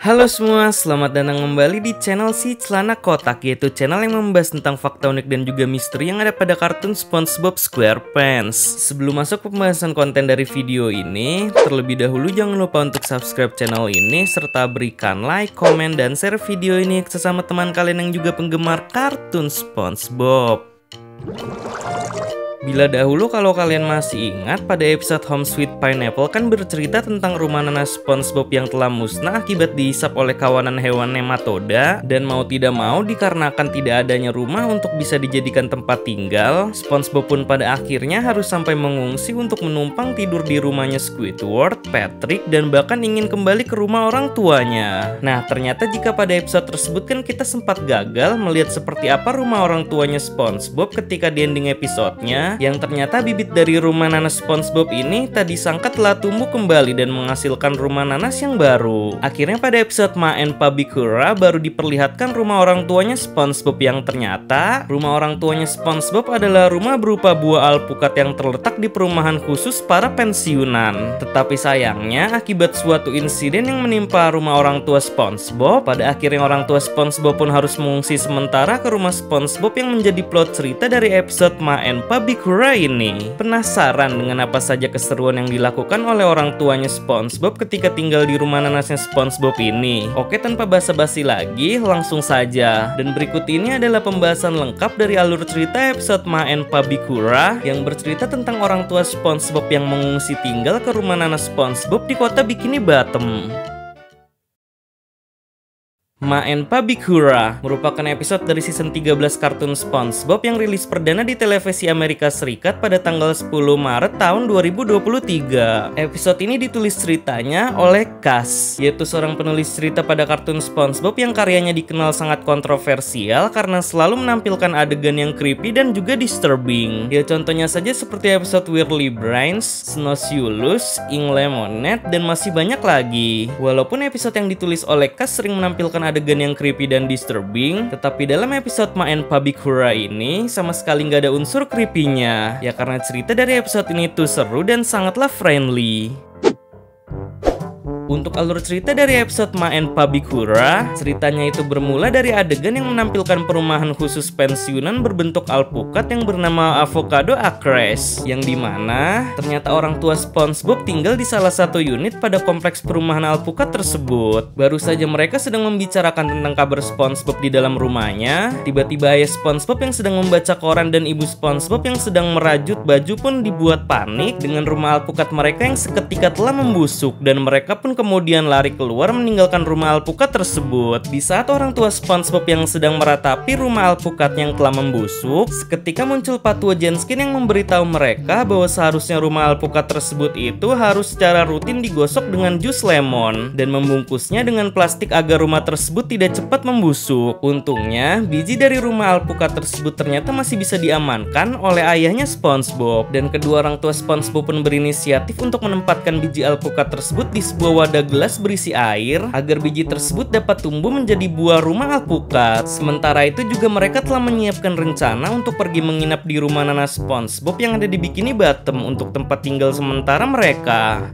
Halo semua, selamat datang kembali di channel Si Celana Kotak, yaitu channel yang membahas tentang fakta unik dan juga misteri yang ada pada kartun SpongeBob SquarePants. Sebelum masuk pembahasan konten dari video ini, terlebih dahulu jangan lupa untuk subscribe channel ini serta berikan like, komen, dan share video ini ke sesama teman kalian yang juga penggemar kartun SpongeBob. Bila dahulu kalau kalian masih ingat, pada episode Home Sweet Pineapple kan bercerita tentang rumah nanas SpongeBob yang telah musnah akibat dihisap oleh kawanan hewan nematoda. Dan mau tidak mau dikarenakan tidak adanya rumah untuk bisa dijadikan tempat tinggal, SpongeBob pun pada akhirnya harus sampai mengungsi untuk menumpang tidur di rumahnya Squidward, Patrick, dan bahkan ingin kembali ke rumah orang tuanya. Nah, ternyata jika pada episode tersebut kan kita sempat gagal melihat seperti apa rumah orang tuanya SpongeBob ketika di ending episodenya, yang ternyata bibit dari rumah nanas SpongeBob ini tak disangka telah tumbuh kembali dan menghasilkan rumah nanas yang baru. Akhirnya pada episode Ma and Pa Big-Hurra baru diperlihatkan rumah orang tuanya SpongeBob yang ternyata rumah orang tuanya SpongeBob adalah rumah berupa buah alpukat yang terletak di perumahan khusus para pensiunan. Tetapi sayangnya akibat suatu insiden yang menimpa rumah orang tua SpongeBob, pada akhirnya orang tua SpongeBob pun harus mengungsi sementara ke rumah SpongeBob yang menjadi plot cerita dari episode Ma and Pa Big-Hurra ini. Penasaran dengan apa saja keseruan yang dilakukan oleh orang tuanya SpongeBob ketika tinggal di rumah nanasnya SpongeBob ini? Oke, tanpa basa-basi lagi, langsung saja. Dan berikut ini adalah pembahasan lengkap dari alur cerita episode Ma and Pa Big-Hurra yang bercerita tentang orang tua SpongeBob yang mengungsi tinggal ke rumah nanas SpongeBob di kota Bikini Bottom. Ma and Pa Big-Hurra merupakan episode dari season 13 kartun SpongeBob yang rilis perdana di televisi Amerika Serikat pada tanggal 10 Maret tahun 2023. Episode ini ditulis ceritanya oleh Cass, yaitu seorang penulis cerita pada kartun SpongeBob yang karyanya dikenal sangat kontroversial karena selalu menampilkan adegan yang creepy dan juga disturbing. Ya contohnya saja seperti episode Whirly Brains, Snowshoelus, Ink Lemonade, dan masih banyak lagi. Walaupun episode yang ditulis oleh Cass sering menampilkan adegan yang creepy dan disturbing, tetapi dalam episode Ma and Pa Big-Hurra ini sama sekali nggak ada unsur creepy-nya. Ya karena cerita dari episode ini tuh seru dan sangatlah friendly. Untuk alur cerita dari episode Ma and Pa Big-Hurra, ceritanya itu bermula dari adegan yang menampilkan perumahan khusus pensiunan berbentuk alpukat yang bernama Avocado Acres, yang dimana ternyata orang tua SpongeBob tinggal di salah satu unit pada kompleks perumahan alpukat tersebut. Baru saja mereka sedang membicarakan tentang kabar SpongeBob di dalam rumahnya, tiba-tiba ayah SpongeBob yang sedang membaca koran dan ibu SpongeBob yang sedang merajut baju pun dibuat panik dengan rumah alpukat mereka yang seketika telah membusuk, dan mereka pun kemudian lari keluar meninggalkan rumah alpukat tersebut. Di saat orang tua SpongeBob yang sedang meratapi rumah alpukat yang telah membusuk, seketika muncul Patua Jenskin yang memberitahu mereka bahwa seharusnya rumah alpukat tersebut itu harus secara rutin digosok dengan jus lemon dan membungkusnya dengan plastik agar rumah tersebut tidak cepat membusuk. Untungnya, biji dari rumah alpukat tersebut ternyata masih bisa diamankan oleh ayahnya SpongeBob, dan kedua orang tua SpongeBob pun berinisiatif untuk menempatkan biji alpukat tersebut di sebuah wadah gelas berisi air agar biji tersebut dapat tumbuh menjadi buah rumah alpukat. Sementara itu juga mereka telah menyiapkan rencana untuk pergi menginap di rumah nanas SpongeBob yang ada di Bikini Bottom untuk tempat tinggal sementara mereka.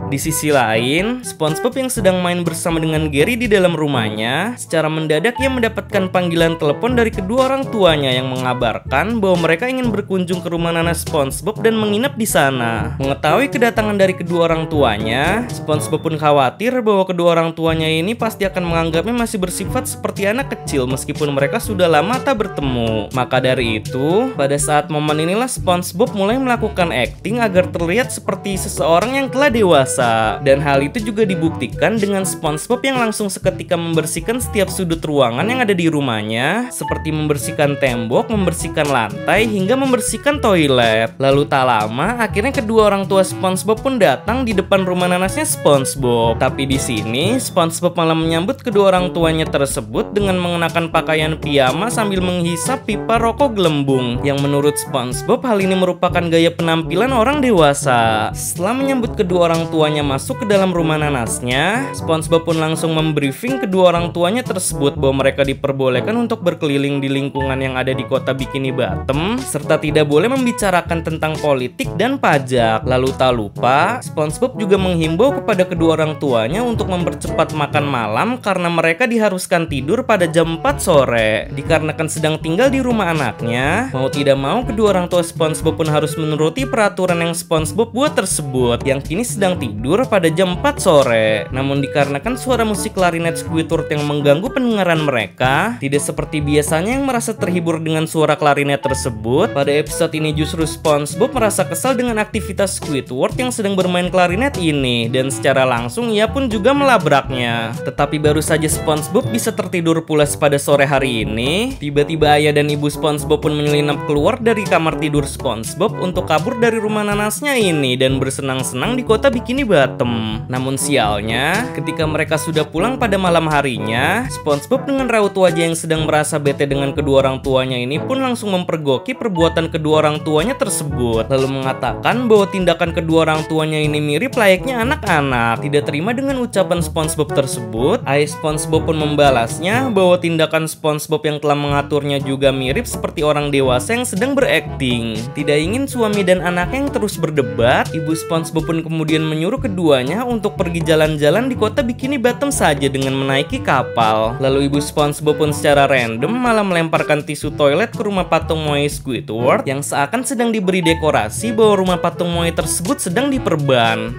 Di sisi lain, SpongeBob yang sedang main bersama dengan Gary di dalam rumahnya, secara mendadak ia mendapatkan panggilan telepon dari kedua orang tuanya yang mengabarkan bahwa mereka ingin berkunjung ke rumah nanas SpongeBob dan menginap di sana. Mengetahui kedatangan dari kedua orang tuanya, SpongeBob pun khawatir bahwa kedua orang tuanya ini pasti akan menganggapnya masih bersifat seperti anak kecil meskipun mereka sudah lama tak bertemu. Maka dari itu, pada saat momen inilah SpongeBob mulai melakukan acting agar terlihat seperti seseorang yang telah dewasa. Dan hal itu juga dibuktikan dengan SpongeBob yang langsung seketika membersihkan setiap sudut ruangan yang ada di rumahnya, seperti membersihkan tembok, membersihkan lantai, hingga membersihkan toilet. Lalu tak lama, akhirnya kedua orang tua SpongeBob pun datang di depan rumah nanasnya SpongeBob. Tapi di sini, SpongeBob malah menyambut kedua orang tuanya tersebut dengan mengenakan pakaian piyama sambil menghisap pipa rokok gelembung, yang menurut SpongeBob hal ini merupakan gaya penampilan orang dewasa. Setelah menyambut kedua orang tua tuanya masuk ke dalam rumah nanasnya, SpongeBob pun langsung membriefing kedua orang tuanya tersebut bahwa mereka diperbolehkan untuk berkeliling di lingkungan yang ada di kota Bikini Bottom, serta tidak boleh membicarakan tentang politik dan pajak. Lalu tak lupa, SpongeBob juga menghimbau kepada kedua orang tuanya untuk mempercepat makan malam karena mereka diharuskan tidur pada jam 4 sore. Dikarenakan sedang tinggal di rumah anaknya, mau tidak mau kedua orang tua SpongeBob pun harus menuruti peraturan yang SpongeBob buat tersebut, yang kini sedang tidur pada jam 4 sore. Namun dikarenakan suara musik klarinet Squidward yang mengganggu pendengaran mereka, tidak seperti biasanya yang merasa terhibur dengan suara klarinet tersebut, pada episode ini justru SpongeBob merasa kesal dengan aktivitas Squidward yang sedang bermain klarinet ini, dan secara langsung ia pun juga melabraknya. Tetapi baru saja SpongeBob bisa tertidur pulas pada sore hari ini, tiba-tiba ayah dan ibu SpongeBob pun menyelinap keluar dari kamar tidur SpongeBob untuk kabur dari rumah nanasnya ini dan bersenang-senang di kota Bikini Bottom. Namun sialnya, ketika mereka sudah pulang pada malam harinya, SpongeBob dengan raut wajah yang sedang merasa bete dengan kedua orang tuanya ini pun langsung mempergoki perbuatan kedua orang tuanya tersebut, lalu mengatakan bahwa tindakan kedua orang tuanya ini mirip layaknya anak-anak. Tidak terima dengan ucapan SpongeBob tersebut, ayah SpongeBob pun membalasnya bahwa tindakan SpongeBob yang telah mengaturnya juga mirip seperti orang dewasa yang sedang berakting. Tidak ingin suami dan anaknya yang terus berdebat, ibu SpongeBob pun kemudian menyuruh keduanya untuk pergi jalan-jalan di kota Bikini Bottom saja dengan menaiki kapal. Lalu ibu SpongeBob pun secara random malah melemparkan tisu toilet ke rumah patung Moe Squidward yang seakan sedang diberi dekorasi bahwa rumah patung Moe tersebut sedang diperban.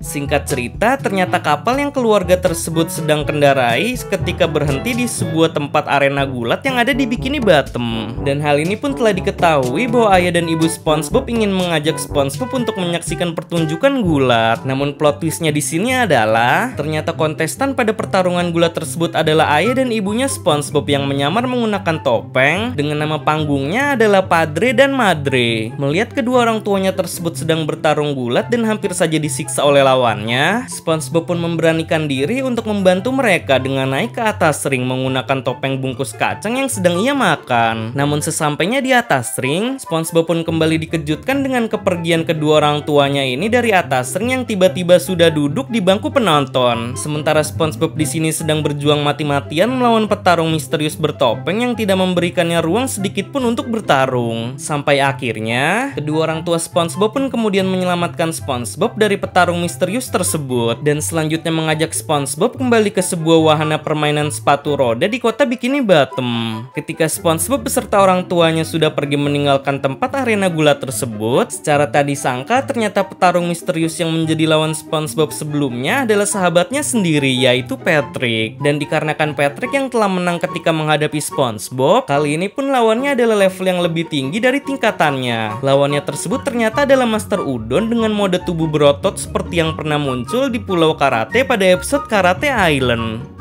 Singkat cerita, ternyata kapal yang keluarga tersebut sedang kendarai ketika berhenti di sebuah tempat arena gulat yang ada di Bikini Bottom. Dan hal ini pun telah diketahui bahwa ayah dan ibu SpongeBob ingin mengajak SpongeBob untuk menyaksikan pertunjukan gulat. Namun plot twistnya di sini adalah ternyata kontestan pada pertarungan gulat tersebut adalah ayah dan ibunya SpongeBob yang menyamar menggunakan topeng dengan nama panggungnya adalah Padre dan Madre. Melihat kedua orang tuanya tersebut sedang bertarung gulat dan hampir saja disiksa oleh lawannya, SpongeBob pun memberanikan diri untuk membantu mereka dengan naik ke atas ring menggunakan topeng bungkus kacang yang sedang ia makan. Namun sesampainya di atas ring, SpongeBob pun kembali dikejutkan dengan kepergian kedua orang tuanya ini dari atas ring yang tiba-tiba sudah duduk di bangku penonton. Sementara SpongeBob di sini sedang berjuang mati-matian melawan petarung misterius bertopeng yang tidak memberikannya ruang sedikit pun untuk bertarung. Sampai akhirnya, kedua orang tua SpongeBob pun kemudian menyelamatkan SpongeBob dari petarung misterius tersebut dan selanjutnya mengajak SpongeBob kembali ke sebuah wahana permainan sepatu roda di kota Bikini Bottom. Ketika SpongeBob beserta orang tuanya sudah pergi meninggalkan tempat arena gulat tersebut, secara tak disangka ternyata petarung misterius yang menjadi lawan SpongeBob sebelumnya adalah sahabatnya sendiri, yaitu Patrick. Dan dikarenakan Patrick yang telah menang ketika menghadapi SpongeBob, kali ini pun lawannya adalah level yang lebih tinggi dari tingkatannya. Lawannya tersebut ternyata adalah Master Udon dengan mode tubuh berotot seperti yang pernah muncul di Pulau Karate pada episode Karate Island.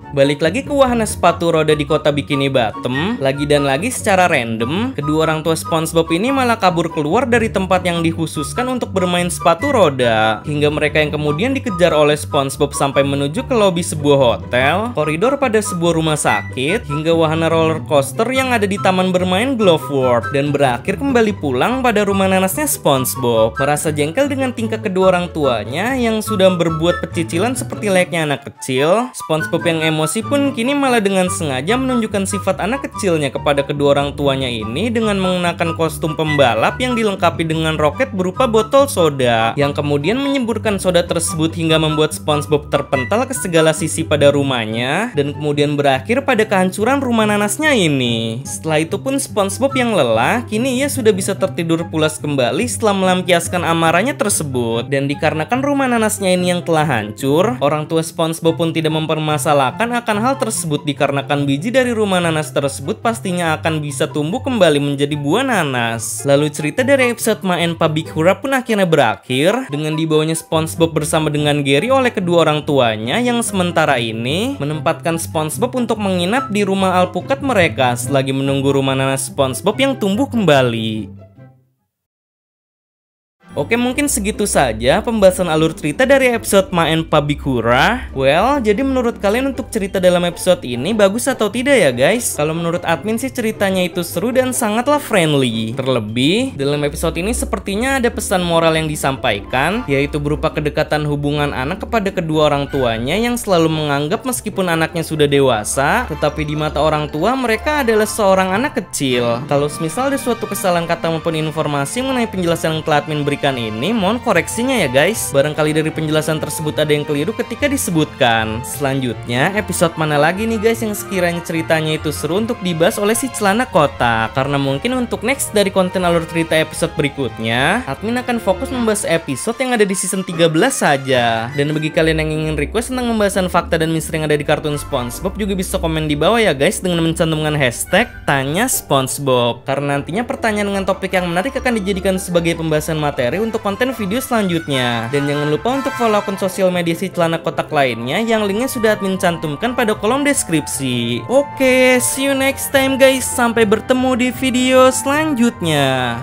Balik lagi ke wahana sepatu roda di kota Bikini Bottom, lagi dan lagi secara random, kedua orang tua SpongeBob ini malah kabur keluar dari tempat yang dikhususkan untuk bermain sepatu roda, hingga mereka yang kemudian dikejar oleh SpongeBob sampai menuju ke lobi sebuah hotel, koridor pada sebuah rumah sakit, hingga wahana roller coaster yang ada di taman bermain Glove World, dan berakhir kembali pulang pada rumah nanasnya SpongeBob. Merasa jengkel dengan tingkah kedua orang tuanya yang sudah berbuat pecicilan seperti layaknya anak kecil, SpongeBob yang emosi pun kini malah dengan sengaja menunjukkan sifat anak kecilnya kepada kedua orang tuanya ini dengan menggunakan kostum pembalap yang dilengkapi dengan roket berupa botol soda, yang kemudian menyemburkan soda tersebut hingga membuat SpongeBob terpental ke segala sisi pada rumahnya, dan kemudian berakhir pada kehancuran rumah nanasnya ini. Setelah itu pun SpongeBob yang lelah, kini ia sudah bisa tertidur pulas kembali setelah melampiaskan amarahnya tersebut. Dan dikarenakan rumah nanasnya ini yang telah hancur, orang tua SpongeBob pun tidak mempermasalahkan akan hal tersebut dikarenakan biji dari rumah nanas tersebut pastinya akan bisa tumbuh kembali menjadi buah nanas. Lalu cerita dari episode Ma and Pa Big Hurrah pun akhirnya berakhir dengan dibawanya SpongeBob bersama dengan Gary oleh kedua orang tuanya yang sementara ini menempatkan SpongeBob untuk menginap di rumah alpukat mereka selagi menunggu rumah nanas SpongeBob yang tumbuh kembali. Oke, mungkin segitu saja pembahasan alur cerita dari episode Ma and Pabikura. Well, jadi menurut kalian untuk cerita dalam episode ini bagus atau tidak ya guys? Kalau menurut admin sih ceritanya itu seru dan sangatlah friendly. Terlebih, dalam episode ini sepertinya ada pesan moral yang disampaikan, yaitu berupa kedekatan hubungan anak kepada kedua orang tuanya yang selalu menganggap meskipun anaknya sudah dewasa, tetapi di mata orang tua mereka adalah seorang anak kecil. Kalau misal ada suatu kesalahan kata maupun informasi mengenai penjelasan yang telah admin berikan ini, mohon koreksinya ya guys. Barangkali dari penjelasan tersebut ada yang keliru ketika disebutkan. Selanjutnya, episode mana lagi nih guys yang sekiranya ceritanya itu seru untuk dibahas oleh si celana kotak? Karena mungkin untuk next dari konten alur cerita episode berikutnya, admin akan fokus membahas episode yang ada di season 13 saja. Dan bagi kalian yang ingin request tentang pembahasan fakta dan misteri yang ada di kartun SpongeBob juga bisa komen di bawah ya guys dengan mencantumkan hashtag Tanya SpongeBob. Karena nantinya pertanyaan dengan topik yang menarik akan dijadikan sebagai pembahasan materi untuk konten video selanjutnya. Dan jangan lupa untuk follow akun sosial media si celana kotak lainnya yang linknya sudah admin cantumkan pada kolom deskripsi. Oke, see you next time guys. Sampai bertemu di video selanjutnya.